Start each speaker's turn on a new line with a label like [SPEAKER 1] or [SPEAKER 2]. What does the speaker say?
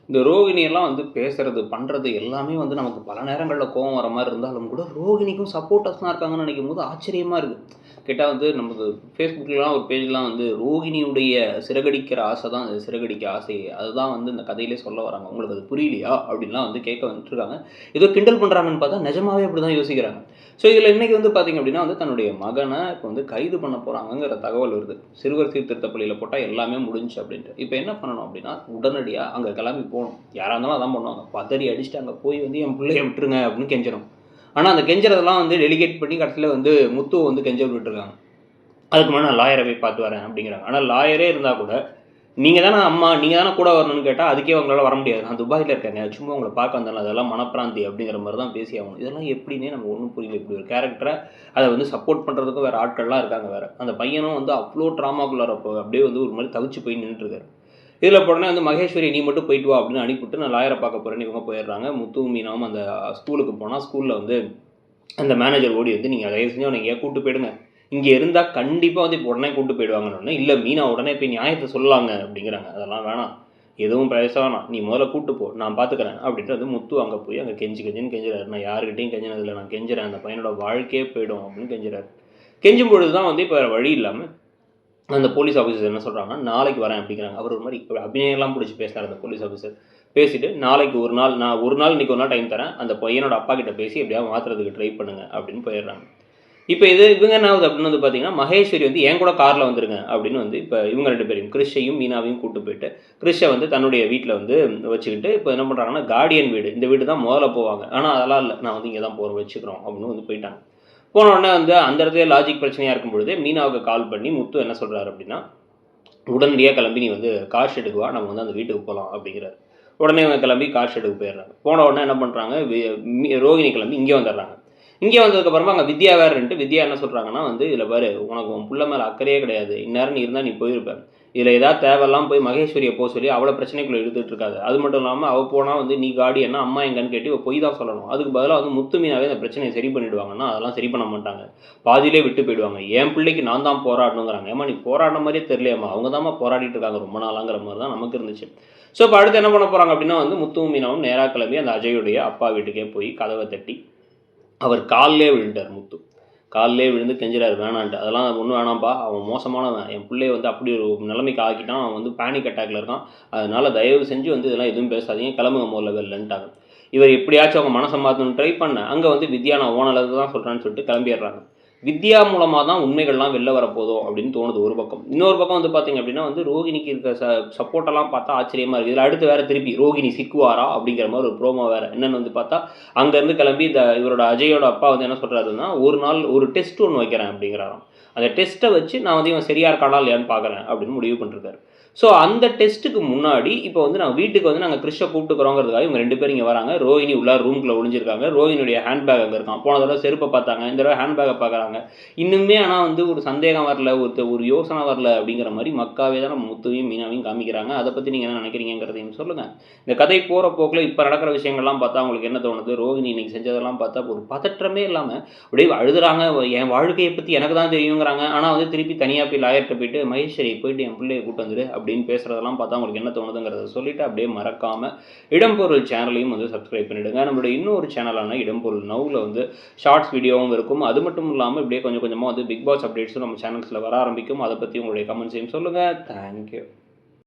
[SPEAKER 1] இந்த ரோகிணியெல்லாம் வந்து பேசுறது, பண்றது எல்லாமே வந்து நமக்கு பல நேரங்கள்ல கோவம் வர மாரி இருந்தாலும் கூட, ரோகிணிக்கும் சப்போர்ட்டர்ஸ்லாம் இருக்காங்கன்னு நெனைக்கும்போது ஆச்சரியமா இருக்கு. கேட்டா வந்து நமக்கு Facebookலலாம் ஒரு பேஜ்லாம் வந்து ரோகிணியுடைய சிறகடிக்கிற ஆசை தான் சிறகடிக்க ஆசையே. அதுதான் வந்து இந்த கதையிலே சொல்ல வராங்க. உங்களுக்கு அது புரியலையா? அப்படின்லாம் வந்து கேட்க வந்துட்டுருக்காங்க. ஏதோ கிண்டல் பண்றாங்கன்னு பார்த்தா, நிஜமாவே அப்படிதான் யோசிக்கிறாங்க. ஸோ இதில இன்னைக்கு வந்து பார்த்தீங்க அப்படின்னா வந்து தன்னுடைய மகன இப்போ வந்து கைது பண்ண போறாங்கங்கிற தகவல் வருது. சிறுவர் சீர்திருத்த பள்ளியில போட்டா எல்லாமே முடிஞ்சுச்சு அப்படின்ட்டு. இப்ப என்ன பண்ணணும் அப்படின்னா, உடனடியா அங்க கிளம்பி போணும். யாரா இருந்தாலும் அதான் பண்ணுவாங்க. பதறி அடிச்சுட்டு அங்க போய் வந்து என் புள்ளைய விட்டுருங்க அப்படின்னு கெஞ்சணும். ஆனா அந்த கெஞ்சறதெல்லாம் வந்து டெலிகேட் பண்ணி கடைசியில வந்து முத்துவ வந்து கெஞ்ச விட்டுருக்காங்க. அதுக்கு முன்னாடி நான் லாயர போய் பார்த்து வரேன் அப்படிங்கிறாங்க. ஆனா லாயரே இருந்தா கூட, நீங்க தானே அம்மா, நீங்க தானே கூட வரணும்னு கேட்டா, அதுக்கே அவங்களால வர முடியாது. நான் துபாயில இருக்கேங்க. சும்மா உங்கள பார்க்க வந்தேன்ல. அதெல்லாம் மனப்பிராந்தி அப்படிங்கிற மாரி தான் பேசி ஆகணும். இதெல்லாம் எப்படின்னே நமக்கு ஒண்ணும் புரியல. இப்படி ஒரு கேரக்டர அத வந்து சப்போர்ட் பண்றதுக்கும் வேற ஆட்கள்லாம் இருக்காங்க வேற. அந்த பையனும் வந்து அவ்ளோ ட்ராமாக்குள்ளார அப்படியே வந்து ஒரு மாரி தவிச்சு போய் நின்னுட்டு இருக்காரு. இதில உடனே வந்து மகேஸ்வரி நீ மட்டும் போயிட்டு வா அப்படின்னு அனுப்பிவிட்டு நான் லாயர பார்க்க போறேன்னு இவங்க போயிடுறாங்க. முத்துவும் மீனாவும் அந்த ஸ்கூலுக்கு போனா, ஸ்கூல்ல வந்து அந்த மேனேஜர் ஓடி வந்து நீங்க தயவு செஞ்சு அவன எங்கேயாவது கூட்டு போயிடுங்க. இங்க இருந்தா கண்டிப்பா வந்து இப்போ உடனே கூட்டு போயிடுவாங்கன்னோனே, இல்ல மீனா உடனே போய் நியாயத்த சொல்லலாங்க அப்படிங்கிறாங்க. அதெல்லாம் வேணாம். எதுவும் பேச வேணாம். நீ முதல்ல கூட்டு போ. நான் பார்த்துக்கிறேன். அப்படின்ட்டு வந்து முத்து அங்க போய் அங்க கெஞ்சி கெஞ்சின்னு கெஞ்சுறாரு. நான் யார்கிட்டயும் கெஞ்சினதில்ல. நான் கெஞ்சுறேன். அந்த பையனோட வாழ்க்கையே போயிடும் அப்படின்னு கெஞ்சுறாரு. கெஞ்சும் பொழுது தான் வந்து இப்ப வேற வழி இல்லாம அந்த போலீஸ் ஆஃபீசர் என்ன சொல்றாங்கன்னா, நாளைக்கு வரேன் அப்படிங்கிறாங்க. அவர் ஒரு மாரி அபிநயம்லாம் புடிச்சு பேசுனாரு அந்த போலீஸ் ஆஃபீசர். பேசிட்டு நாளைக்கு ஒரு நாள் நான் ஒரு நாள் இன்னைக்கு ஒரு நாள் டைம் தரேன். அந்த பையனோட அப்பா கிட்ட பேசி எப்படியாவது மாத்துறதுக்கு ட்ரை பண்ணுங்க அப்படின்னு போயிடுறாங்க. இப்ப இவங்க என்ன ஆகுது அப்படின்னு வந்து பார்த்தீங்கன்னா, மகேஸ்வரி வந்து என் கூட கார்ல வந்துருங்க அப்படின்னு வந்து இப்ப இவங்க 2 பேரையும் கிறிஷையும், மீனாவையும் கூட்டு போயிட்டு, கிறிஷ வந்து தன்னுடைய வீட்ல வந்து வச்சுக்கிட்டு, இப்ப என்ன பண்றாங்கன்னா, கார்டியன் வீடு. இந்த வீடு தான் முதல்ல போவாங்க. ஆனா அதெல்லாம் இல்ல. நான் வந்து இங்க தான் போறோம் வச்சுக்கிறோம் அப்படின்னு வந்து போயிட்டாங்க. போன உடனே வந்து அந்த இடத்துல லாஜிக் பிரச்சனையா இருக்கும் பொழுது, மீனாவுக்கு கால் பண்ணி முத்து என்ன சொல்றாரு அப்படின்னா, உடனடியா கிளம்பி நீ வந்து கார் ஷெட்டுக்கு வா. நம்ம வந்து அந்த வீட்டுக்கு போலாம் அப்படிங்கிறாரு. உடனே இவங்க கிளம்பி கார் ஷெட்டுக்கு போயிடுறாங்க. போன உடனே என்ன பண்றாங்க, ரோகிணி கிளம்பி இங்க வந்துடுறாங்க. இங்க வந்ததுக்கப்புறமா அங்க வித்யா வேற இருந்துட்டு, வித்யா என்ன சொல்றாங்கன்னா வந்து, "இதுல பாரு உனக்கு உன் புள்ள மேல அக்கறையே கிடையாது. இந்நேரம் நீ இருந்தா நீ போயிருப்ப. இதுல ஏதாவது தேவையில்லாம போய் மகேஸ்வரிய சொல்லி அவள பிரச்சனைக்குள்ள இழுத்துட்டு இருக்காத. அது மட்டும் இல்லாம அவ போனா வந்து நீ கார்டியன்னா அம்மா எங்கன்னு கேட்டு இவ பொய் தான் சொல்லணும். அதுக்கு பதிலா வந்து முத்து மீனாவே இந்த பிரச்சனைய சரி பண்ணிடுவாங்கன்னா, அதெல்லாம் சரி பண்ண மாட்டாங்க. பாதியிலே விட்டு போயிடுவாங்க. என் பிள்ளைக்கு நான் தான் போராடணுங்கிறாங்க. ஏம்மா நீ போராடின மாரியே தெரியலையேம்மா. அவங்க தாம்மா போராடிட்டு இருக்காங்க ரொம்ப நாளாங்கிற மாரி தான் நமக்கு இருந்துச்சு. ஸோ இப்ப அடுத்து என்ன பண்ண போறாங்க அப்படின்னா வந்து முத்துவும் மீனாவும் நேரா கிளம்பி அந்த அஜயுடைய அப்பா வீட்டுக்கே போய் கதவ தட்டி அவர் கால்லயே விழுந்துட்டார் முத்து. கால்லயே விழுந்து கெஞ்சுறாரு வேணான்ட்டு. அதெல்லாம் ஒண்ணும் வேணாம்ப்பா. அவன் மோசமானவன். என் புள்ளைய வந்து அப்படி ஒரு நிலைமைக்கு ஆக்கிட்டான். அவன் வந்து பேனிக் அட்டாக்ல இருக்கான். அதனால தயவு செஞ்சு வந்து இதெல்லாம் எதுவும் பேசாதீங்க. கிளம்புங்க முதல்ல வெளிலன்ட்டாங்க. இவர் எப்படியாச்சும் அவங்க மனச மாத்தணும்னு ட்ரை பண்ண, அங்க வந்து வித்யா நான் உன் நல்லதுக்கு தான் சொல்றேன்னு சொல்லிட்டு கிளம்பிர்றாங்க. வித்யா மூலமா தான் உண்மைகள்லாம் வெளில வரப்போதோ அப்படின்னு தோணுது ஒரு பக்கம். இன்னொரு பக்கம் வந்து பார்த்தீங்க அப்படின்னா வந்து ரோகிணிக்கு இருக்க சப்போர்ட்டெல்லாம் பார்த்தா ஆச்சரியமா இருக்கு. இதில அடுத்து வேற திருப்பி ரோகிணி சிக்குவாரா? அப்படிங்கிற மாரி ஒரு ப்ரோமோ வேற. என்னன்னு வந்து பார்த்தா, அங்கேருந்து கிளம்பி இவரோட அஜயோட அப்பா வந்து என்ன சொல்றாருன்னா, ஒரு நாள் ஒரு டெஸ்ட் ஒண்ணு வைக்கிறேன் அப்படிங்கிறாராம். அந்த டெஸ்ட்ட வச்சு நான் வந்து இவன் சரியா இருக்கானா இல்லையான்னு பார்க்குறேன் அப்படின்னு முடிவு பண்ணிருக்காரு. ஸோ அந்த டெஸ்ட்டுக்கு முன்னாடி இப்போ வந்து நான் வீட்டுக்கு வந்து நாங்க கிறிஷ கூப்பிட்டுக்கிறோங்கிறதுக்காக இவங்க 2 பேரும் இங்க வராங்க. ரோஹிணி உள்ளார ரூம்குள்ள ஒளிஞ்சிருக்காங்க. ரோஹிணியுடைய ஹேண்ட் பேக் அங்க இருக்காம். போன தடவ செருப்ப பார்த்தாங்க. இந்த தடவ ஹேண்ட் பேக்க பார்க்குறாங்க. இன்னுமே ஆனா வந்து ஒரு சந்தேகம் வரல, ஒரு யோசனை வரல அப்படிங்கிற மாரி மக்காவே தான் நம்ம முத்துவையும், மீனாவையும் காமிக்கிறாங்க. அத பத்தி நீங்க என்ன நினைக்கிறீங்கங்கிறதையும் சொல்லுங்க. இந்த கதை போற போக்குல இப்ப நடக்கிற விஷயங்கள்லாம் பார்த்தா உங்களுக்கு என்ன தோணுது? ரோஹிணி இன்னைக்கு செஞ்சதெல்லாம் பார்த்தா ஒரு பதற்றமே இல்லாம அப்படியே அழுதுறாங்க. என் வாழ்க்கைய பத்தி எனக்கு தான் தெரியுங்கிறாங்க. ஆனா வந்து திருப்பி தனியா போய் லாயர்ட்ட போயிட்டு, "மகேஸ்வரி போயிட்டு என் பிள்ளைய கூட்டு வந்துரு" அப்படின்னு பேசுறதெல்லாம் பார்த்தா உங்களுக்கு என்ன தோணுதுங்கிறத சொல்லிட்டு, அப்படியே மறக்காம இடம்பொருள் சேனலையும் வந்து சப்ஸ்கிரைப் பண்ணிடுங்க. நம்மளுடைய இன்னொரு சேனலான இடம்பொருள் நவுல வந்து ஷார்ட்ஸ் வீடியோவும் இருக்கும். அது மட்டும் இல்லாம இப்படியே கொஞ்சம் கொஞ்சமா வந்து பிக் பாஸ் அப்டேட்ஸும் நம்ம சேனல்ஸ்ல வர ஆரம்பிக்கும். அத பத்தி உங்களுடைய கமெண்ட்ஸையும் சொல்லுங்க. Thank you.